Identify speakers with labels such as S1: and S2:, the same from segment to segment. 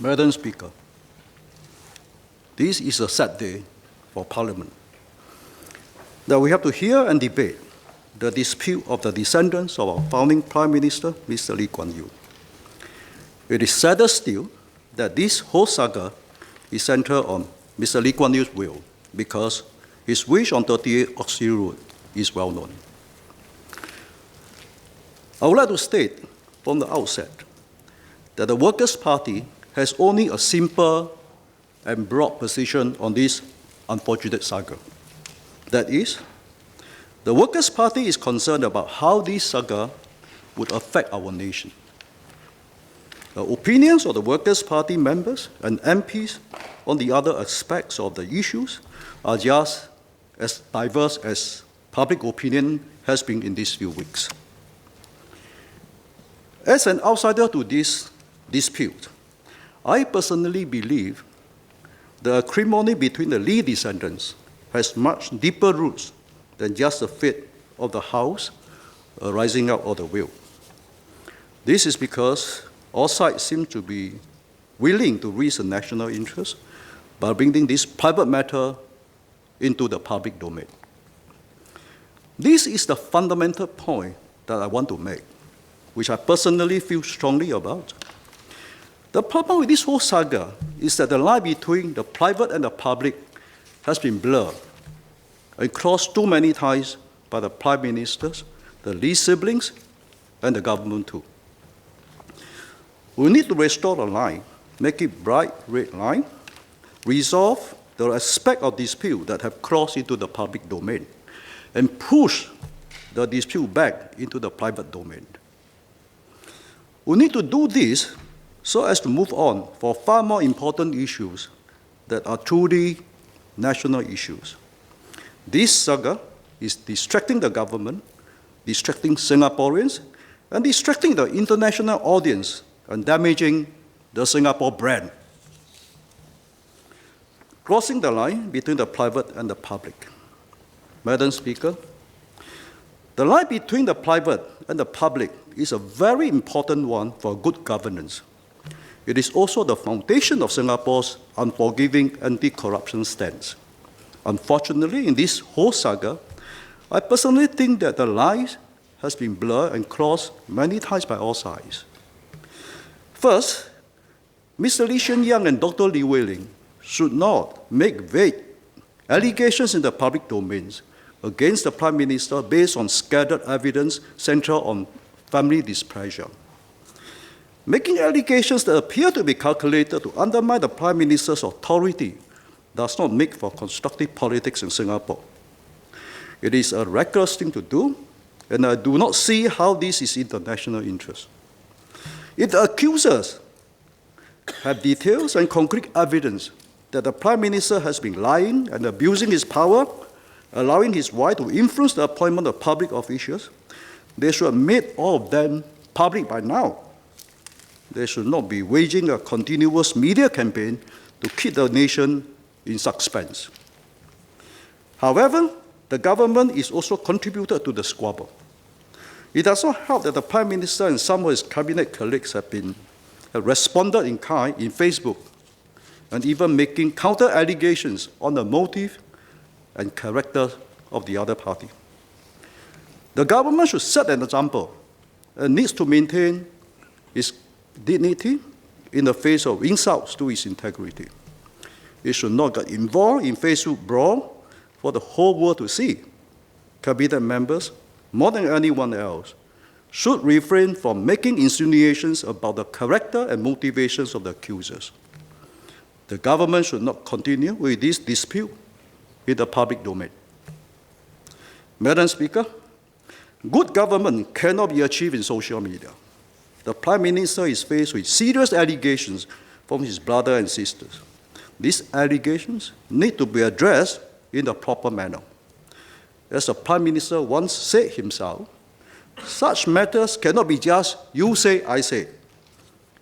S1: Madam Speaker, this is a sad day for Parliament, that we have to hear and debate the dispute of the descendants of our founding Prime Minister, Mr. Lee Kuan Yew. It is sadder still that this whole saga is centered on Mr. Lee Kuan Yew's will, because his wish on 38 Oxley Road is well known. I would like to state from the outset that the Workers' Party has only a simple and broad position on this unfortunate saga. That is, the Workers' Party is concerned about how this saga would affect our nation. The opinions of the Workers' Party members and MPs on the other aspects of the issues are just as diverse as public opinion has been in these few weeks. As an outsider to this dispute, I personally believe the acrimony between the Lee descendants has much deeper roots than just the fate of the house rising out of the will. This is because all sides seem to be willing to risk the national interest by bringing this private matter into the public domain. This is the fundamental point that I want to make, which I personally feel strongly about. The problem with this whole saga is that the line between the private and the public has been blurred and crossed too many times by the Prime Ministers, the Lee siblings, and the government too. We need to restore the line, make it bright red line, resolve the aspect of dispute that have crossed into the public domain, and push the dispute back into the private domain. We need to do this so as to move on for far more important issues that are truly national issues. This saga is distracting the government, distracting Singaporeans, and distracting the international audience and damaging the Singapore brand. Crossing the line between the private and the public. Madam Speaker, the line between the private and the public is a very important one for good governance. It is also the foundation of Singapore's unforgiving anti-corruption stance. Unfortunately, in this whole saga, I personally think that the line has been blurred and crossed many times by all sides. First, Mr. Lee Hsien Loong and Dr. Lee Wei Ling should not make vague allegations in the public domains against the Prime Minister based on scattered evidence centered on family displeasure. Making allegations that appear to be calculated to undermine the Prime Minister's authority does not make for constructive politics in Singapore. It is a reckless thing to do, and I do not see how this is in the national interest. If the accusers have details and concrete evidence that the Prime Minister has been lying and abusing his power, allowing his wife to influence the appointment of public officials, they should have made all of them public by now. They should not be waging a continuous media campaign to keep the nation in suspense. However, the government is also contributed to the squabble. It does not help that the Prime Minister and some of his cabinet colleagues have responded in kind in Facebook and even making counter allegations on the motive and character of the other party. The government should set an example and needs to maintain its dignity in the face of insults to its integrity. It should not get involved in Facebook brawl for the whole world to see. Cabinet members, more than anyone else, should refrain from making insinuations about the character and motivations of the accusers. The government should not continue with this dispute in the public domain. Madam Speaker, good government cannot be achieved in social media. The Prime Minister is faced with serious allegations from his brother and sisters. These allegations need to be addressed in the proper manner. As the Prime Minister once said himself, such matters cannot be just you say, I say.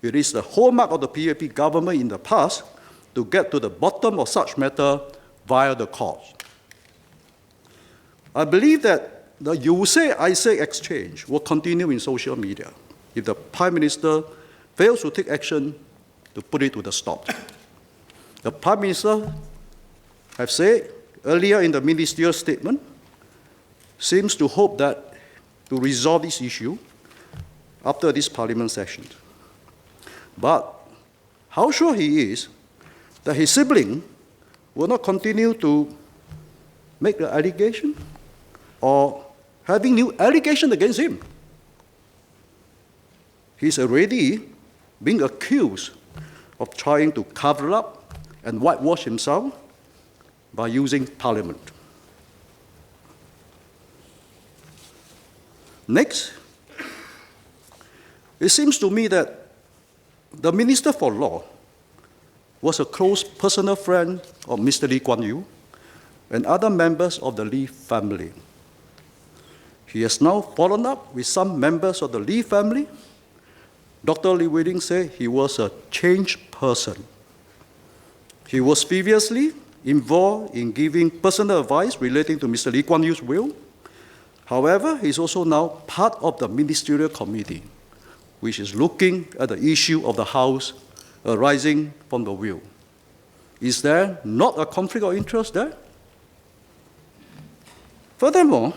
S1: It is the hallmark of the PAP government in the past to get to the bottom of such matter via the courts. I believe that the you say, I say exchange will continue in social media if the Prime Minister fails to take action to put it to the stop. The Prime Minister have said earlier in the ministerial statement, seems to hope that to resolve this issue after this Parliament session. But how sure he is that his sibling will not continue to make the allegation or having new allegation against him? He's already being accused of trying to cover up and whitewash himself by using Parliament. Next, it seems to me that the Minister for Law was a close personal friend of Mr. Lee Kuan Yew and other members of the Lee family. He has now fallen up with some members of the Lee family. Dr. Lee Wee-Ling said he was a changed person. He was previously involved in giving personal advice relating to Mr. Lee Kuan Yew's will. However, he is also now part of the ministerial committee, which is looking at the issue of the House arising from the will. Is there not a conflict of interest there? Furthermore,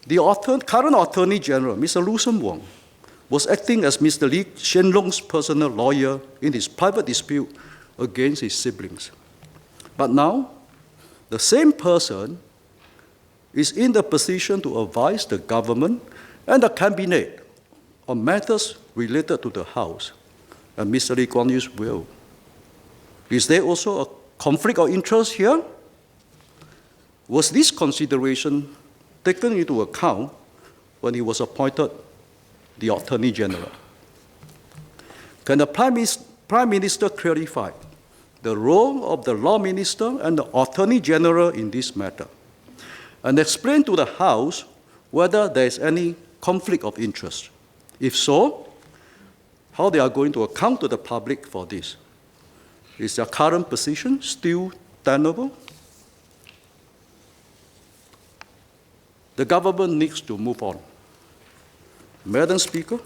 S1: the current Attorney General, Mr. Lu Shen Wong, was acting as Mr. Lee Hsien Loong's personal lawyer in his private dispute against his siblings. But now, the same person is in the position to advise the government and the cabinet on matters related to the House and Mr. Lee Kuan Yew's will. Is there also a conflict of interest here? Was this consideration taken into account when he was appointed the Attorney General? Can the Prime Minister clarify the role of the Law Minister and the Attorney General in this matter, and explain to the House whether there is any conflict of interest? If so, how they are going to account to the public for this? Is their current position still tenable? The government needs to move on. Madam Speaker,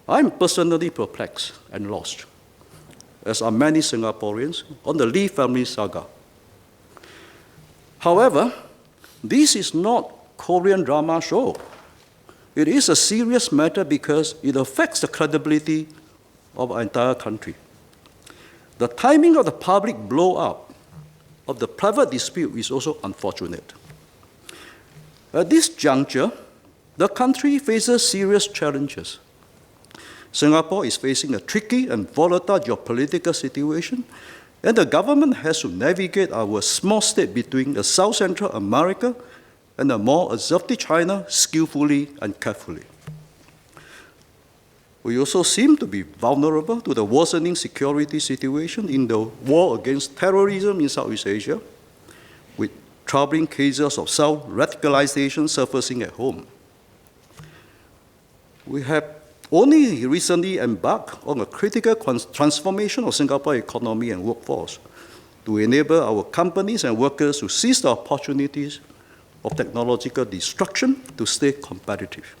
S1: I'm personally perplexed and lost, as are many Singaporeans, on the Lee family saga. However, this is not Korean drama show. It is a serious matter because it affects the credibility of our entire country. The timing of the public blow-up of the private dispute is also unfortunate. At this juncture, the country faces serious challenges. Singapore is facing a tricky and volatile geopolitical situation, and the government has to navigate our small state between the South Central America and a more assertive China skillfully and carefully. We also seem to be vulnerable to the worsening security situation in the war against terrorism in Southeast Asia, with troubling cases of self-radicalization surfacing at home. We have only recently embarked on a critical transformation of Singapore's economy and workforce to enable our companies and workers to seize the opportunities of technological disruption to stay competitive.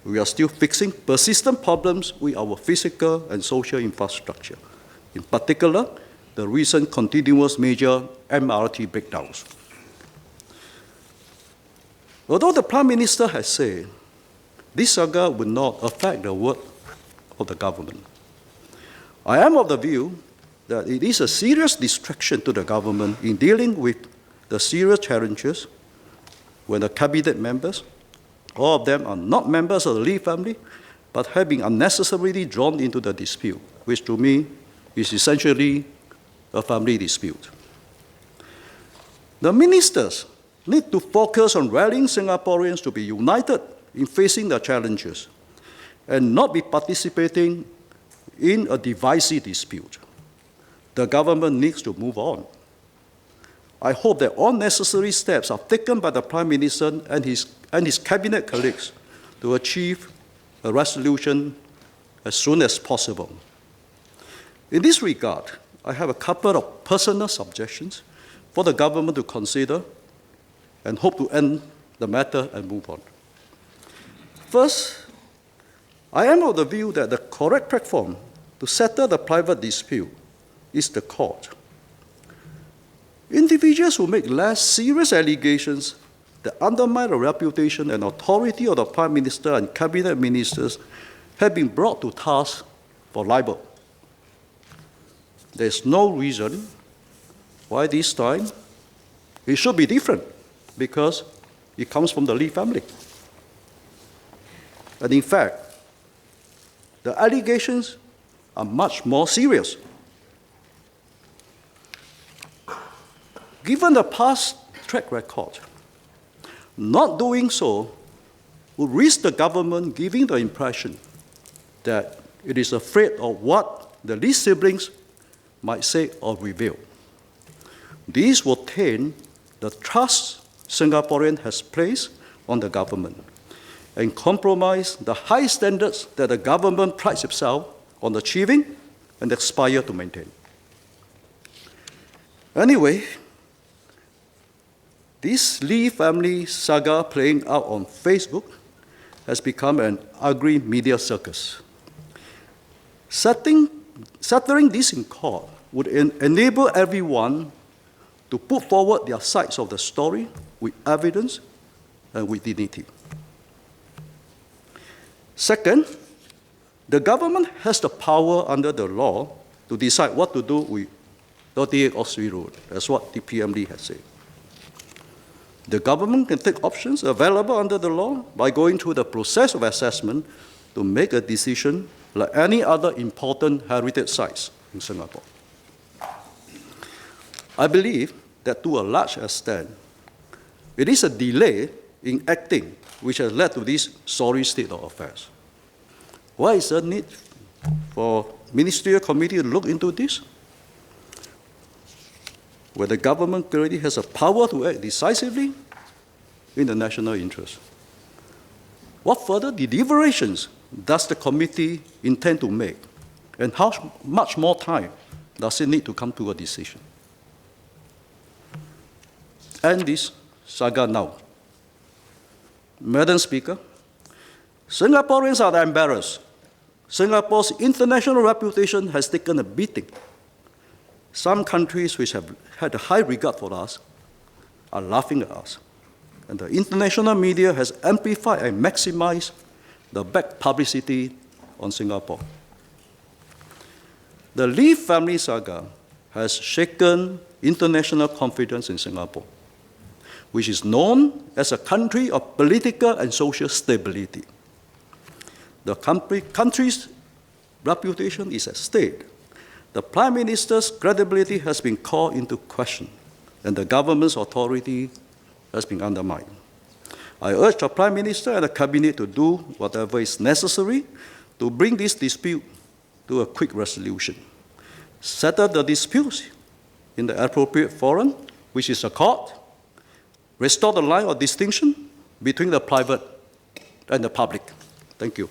S1: We are still fixing persistent problems with our physical and social infrastructure, in particular, the recent continuous major MRT breakdowns. Although the Prime Minister has said this saga will not affect the work of the government, I am of the view that it is a serious distraction to the government in dealing with the serious challenges when the cabinet members, all of them are not members of the Lee family, but have been unnecessarily drawn into the dispute, which to me is essentially a family dispute. The ministers need to focus on rallying Singaporeans to be united in facing the challenges and not be participating in a divisive dispute. The government needs to move on. I hope that all necessary steps are taken by the Prime Minister and his cabinet colleagues to achieve a resolution as soon as possible. In this regard, I have a couple of personal suggestions for the government to consider and hope to end the matter and move on. First, I am of the view that the correct platform to settle the private dispute is the court. Individuals who make less serious allegations that undermine the reputation and authority of the Prime Minister and Cabinet Ministers have been brought to task for libel. There is no reason why this time it should be different, because it comes from the Lee family. And in fact, the allegations are much more serious. Given the past track record, not doing so would risk the government giving the impression that it is afraid of what the Lee siblings might say or reveal. This will taint the trust Singaporean has placed on the government and compromise the high standards that the government prides itself on achieving and aspire to maintain. Anyway, this Lee family saga playing out on Facebook has become an ugly media circus. Settling this in court would enable everyone to put forward their sides of the story with evidence and with dignity. Second, the government has the power under the law to decide what to do with 38 Oxley Road. That's what the PMD has said. The government can take options available under the law by going through the process of assessment to make a decision like any other important heritage sites in Singapore. I believe that to a large extent, it is a delay in acting which has led to this sorry state of affairs. Why is there need for ministerial committee to look into this? Where the government clearly has a power to act decisively in the national interest. What further deliberations does the committee intend to make? And how much more time does it need to come to a decision? End this saga now. Madam Speaker, Singaporeans are embarrassed. Singapore's international reputation has taken a beating. Some countries which have had a high regard for us are laughing at us. And the international media has amplified and maximized the bad publicity on Singapore. The Lee family saga has shaken international confidence in Singapore, which is known as a country of political and social stability. The country's reputation is at stake. The Prime Minister's credibility has been called into question, and the government's authority has been undermined. I urge the Prime Minister and the Cabinet to do whatever is necessary to bring this dispute to a quick resolution. Settle the disputes in the appropriate forum, which is a court. Restore the line of distinction between the private and the public. Thank you.